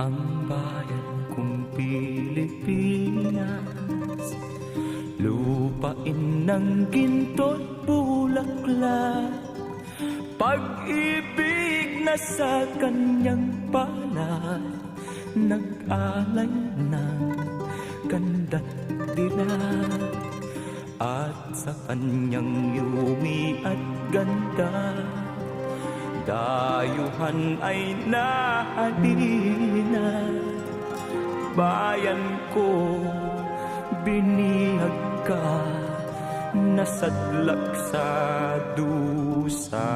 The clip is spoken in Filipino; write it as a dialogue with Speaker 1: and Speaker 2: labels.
Speaker 1: ang bayan kong Pilipinas, lupain ng ginto't bulaklak, pag-ibig na sa kanyang palad, nag-alay ng ganda't dilag, at sa kanyang yumi at ganda, dayuhan ay nahalina. Bayan ko, binihag ka, nasadlak sa dusa.